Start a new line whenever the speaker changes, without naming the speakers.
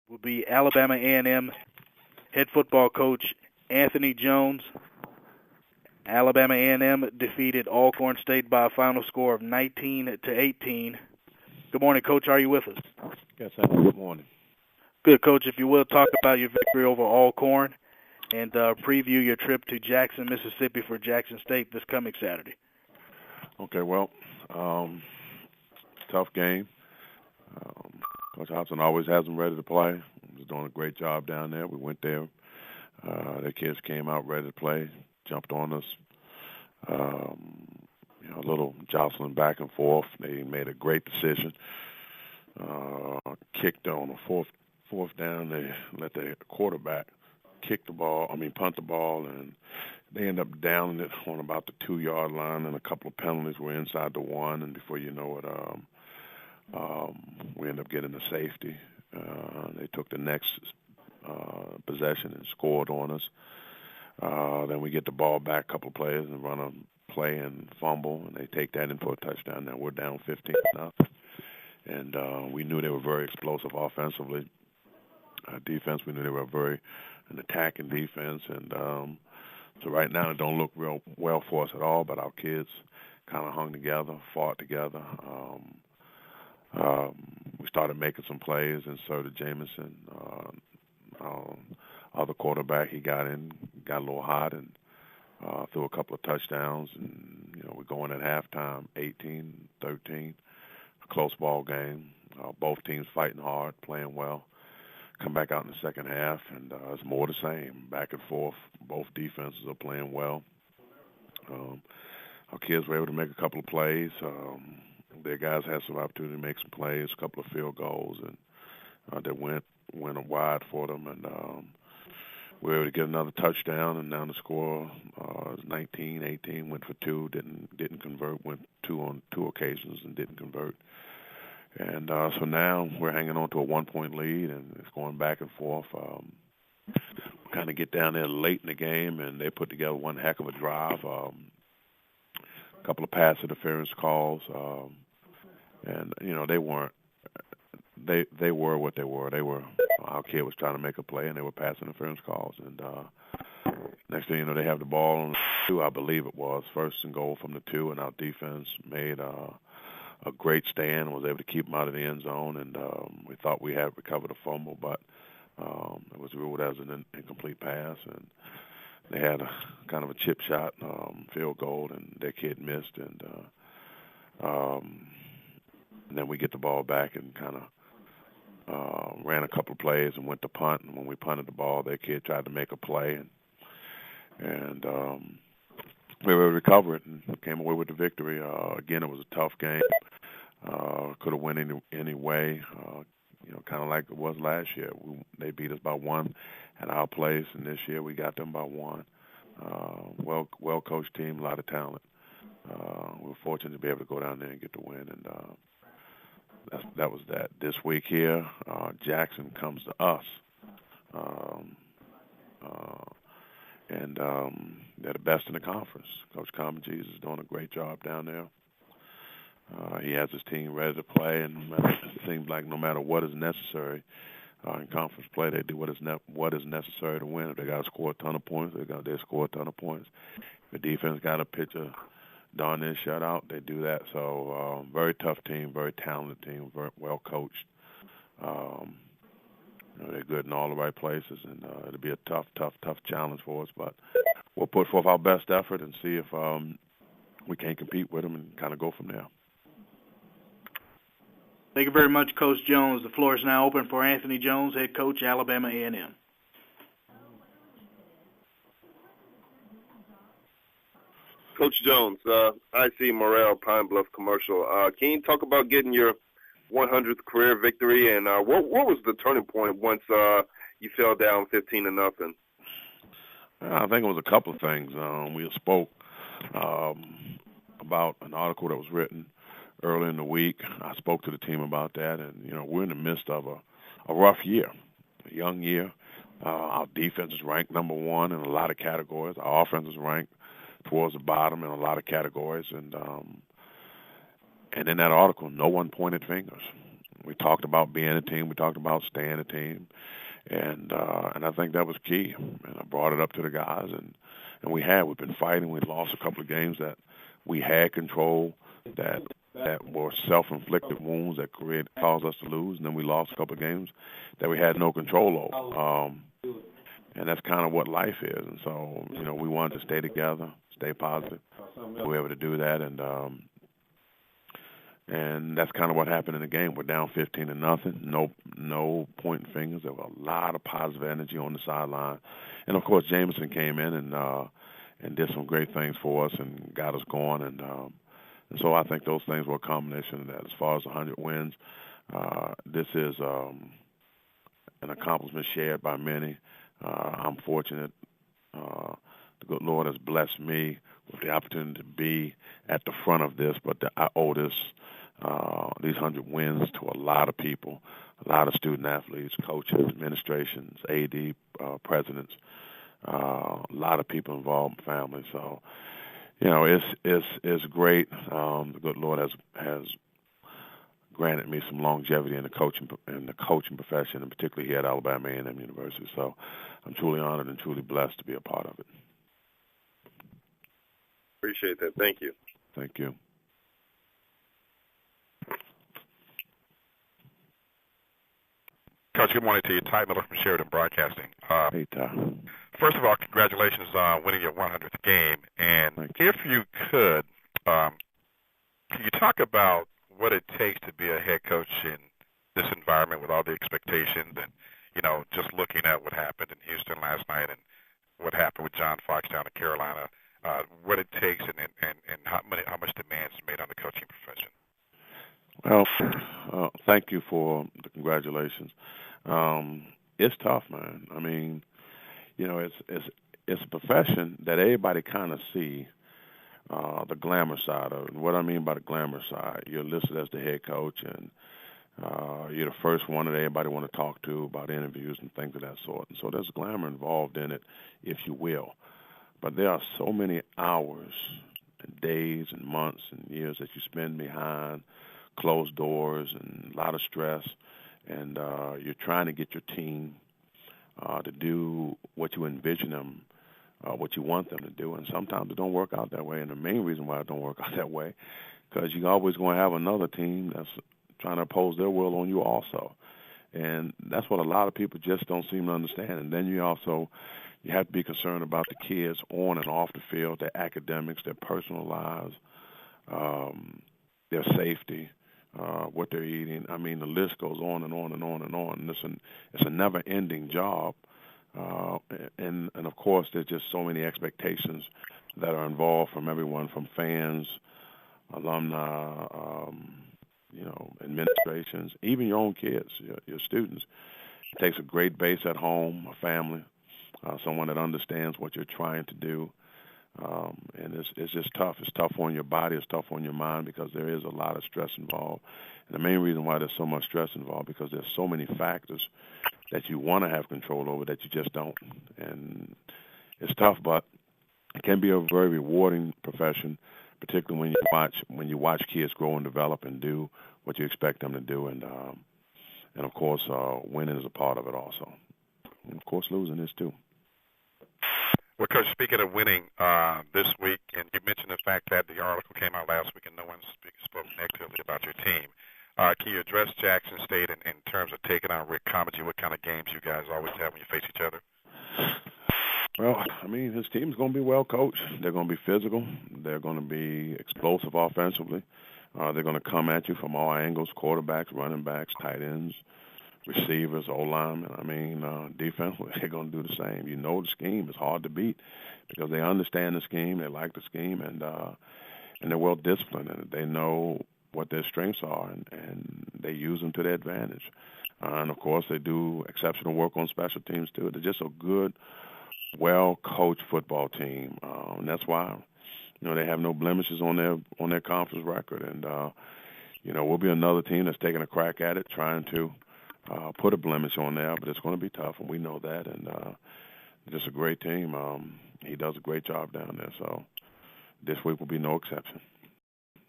will be Alabama A&M head football coach Anthony Jones. Alabama A&M defeated Alcorn State by a final score of 19-18. Good morning, Coach. Are you with us?
Yes, sir. Good morning.
Good, Coach. If you will, talk about your victory over Alcorn and preview your trip to Jackson, Mississippi for Jackson State this coming Saturday.
Okay, well, tough game. Coach Hobson always has them ready to play. He's doing a great job down there. We went there. The kids came out ready to play, jumped on us. A little jostling back and forth. They made a great decision. Kicked on a fourth down. They let the quarterback punt the ball, and they end up downing it on about the 2-yard line, and a couple of penalties were inside the 1, and before you know it, we end up getting a safety. They took the next possession and scored on us. Then we get the ball back a couple of plays and run a play and fumble, and they take that in for a touchdown. Now we're down 15-0. And we knew they were very explosive offensively. Defense, we knew they were an attacking defense. And so right now it don't look real well for us at all, but our kids kind of hung together, fought together. We started making some plays, and so did Jamison. Other quarterback, he got a little hot, and threw a couple of touchdowns. And, we're going at halftime, 18-13, a close ball game. Both teams fighting hard, playing well. Come back out in the second half, and it's more the same, back and forth. Both defenses are playing well. Our kids were able to make a couple of plays. Their guys had some opportunity to make some plays, a couple of field goals, and that went wide for them. And we were able to get another touchdown, and now the score is 19-18. Went for 2, didn't convert. Went 2 on 2 occasions and didn't convert. And so now we're hanging on to a 1-point lead, and it's going back and forth. Kind of get down there late in the game, and they put together one heck of a drive. A couple of pass interference calls, and they weren't. They were what they were. Our kid was trying to make a play, and they were pass interference calls. And next thing you know, they have the ball on the 2, I believe it was, first and goal from the 2, and our defense made a great stand, was able to keep them out of the end zone, and we thought we had recovered a fumble, but it was ruled as an incomplete pass, and they had a kind of a chip shot field goal, and their kid missed, and then we get the ball back and kind of ran a couple of plays and went to punt, and when we punted the ball, their kid tried to make a play, and we were able to recover it and came away with the victory. Again, it was a tough game. Could have went any way, kind of like it was last year. They beat us by 1 at our place, and this year we got them by 1. Well-coached team, a lot of talent. We were fortunate to be able to go down there and get the win, and that was that. This week here, Jackson comes to us. And they're the best in the conference. Coach Common-Cheese is doing a great job down there. He has his team ready to play, and it seems like no matter what is necessary in conference play, they do what is necessary to win. If they got to score a ton of points, they score a ton of points. If the defense got to pitch a darn near shutout, they do that. So very tough team, very talented team, very well coached. They're good in all the right places, and it'll be a tough challenge for us. But we'll put forth our best effort and see if we can compete with them and kind of go from there.
Thank you very much, Coach Jones. The floor is now open for Anthony Jones, head coach, Alabama A&M.
Coach Jones, I see Morrell Pine Bluff commercial. Can you talk about getting your 100th career victory, and what was the turning point once you fell down 15-0?
I think it was a couple of things. We spoke about an article that was written early in the week. I spoke to the team about that, and we're in the midst of a rough year, a young year. Our defense is ranked number 1 in a lot of categories. Our offense is ranked towards the bottom in a lot of categories, and in that article, no one pointed fingers. We talked about being a team. We talked about staying a team, and I think that was key. And I brought it up to the guys, and we've been fighting. We lost a couple of games that we had control, that were self-inflicted wounds that caused us to lose, and then we lost a couple of games that we had no control over. And that's kind of what life is. And so, we wanted to stay together, stay positive. We were able to do that, and that's kind of what happened in the game. We're down 15-0. No pointing fingers. There was a lot of positive energy on the sideline, and of course, Jameson came in and did some great things for us and got us going. And so I think those things were a combination of that. As far as 100 wins, this is an accomplishment shared by many. I'm fortunate. The good Lord has blessed me with the opportunity to be at the front of this, but I owe these 100 wins to a lot of people, a lot of student athletes, coaches, administrations, AD, presidents, a lot of people involved, families. So, it's great. The good Lord has granted me some longevity in the coaching profession, and particularly here at Alabama A&M University. So I'm truly honored and truly blessed to be a part of it.
Appreciate that. Thank you.
Thank you.
Coach, good morning to you. Ty Miller from Sheridan Broadcasting.
Hey, Ty.
First of all, congratulations on winning your 100th game. And if you could you talk about what it takes to be a head coach in this environment with all the expectations and, just looking at what happened in Houston last night and what happened with John Fox down in Carolina, what it takes and how much demands is made on the coaching profession?
Well, thank you for the congratulations. It's tough, man. I mean, it's a profession that everybody kind of see the glamour side of it. And what I mean by the glamour side, you're listed as the head coach, and you're the first one that everybody want to talk to about interviews and things of that sort. And so there's glamour involved in it, if you will. But there are so many hours and days and months and years that you spend behind closed doors and a lot of stress, and you're trying to get your team to do what you envision them, what you want them to do, and sometimes it don't work out that way. And the main reason why it don't work out that way, because you're always going to have another team that's trying to impose their will on you also, and that's what a lot of people just don't seem to understand. And then you have to be concerned about the kids on and off the field, their academics, their personal lives, their safety, what they're eating. I mean, the list goes on and on and on and on. And it's a never-ending job. And of course, there's just so many expectations that are involved from everyone, from fans, alumni, administrations, even your own kids, your students. It takes a great base at home, a family, someone that understands what you're trying to do. And it's just tough. It's tough on your body. It's tough on your mind because there is a lot of stress involved. And the main reason why there's so much stress involved because there's so many factors that you want to have control over that you just don't. And it's tough, but it can be a very rewarding profession, particularly when you watch kids grow and develop and do what you expect them to do. And of course, winning is a part of it also. And of course, losing is too.
Well, Coach, speaking of winning this week, and you mentioned the fact that the article came out last week and no one spoke negatively about your team. Can you address Jackson State in terms of taking on Rick Comedy? What kind of games you guys always have when you face each other?
Well, I mean, his team's going to be well coached. They're going to be physical. They're going to be explosive offensively. They're going to come at you from all angles, quarterbacks, running backs, tight ends, receivers, O-linemen. I mean, defensively, they're going to do the same. You know the scheme is hard to beat because they understand the scheme, they like the scheme, and they're well disciplined, and they know what their strengths are, and they use them to their advantage. And, of course, they do exceptional work on special teams, too. They're just a good, well-coached football team, and that's why, they have no blemishes on their conference record. And, we'll be another team that's taking a crack at it, trying to put a blemish on there, but it's going to be tough, and we know that. And just a great team. He does a great job down there, so this week will be no exception.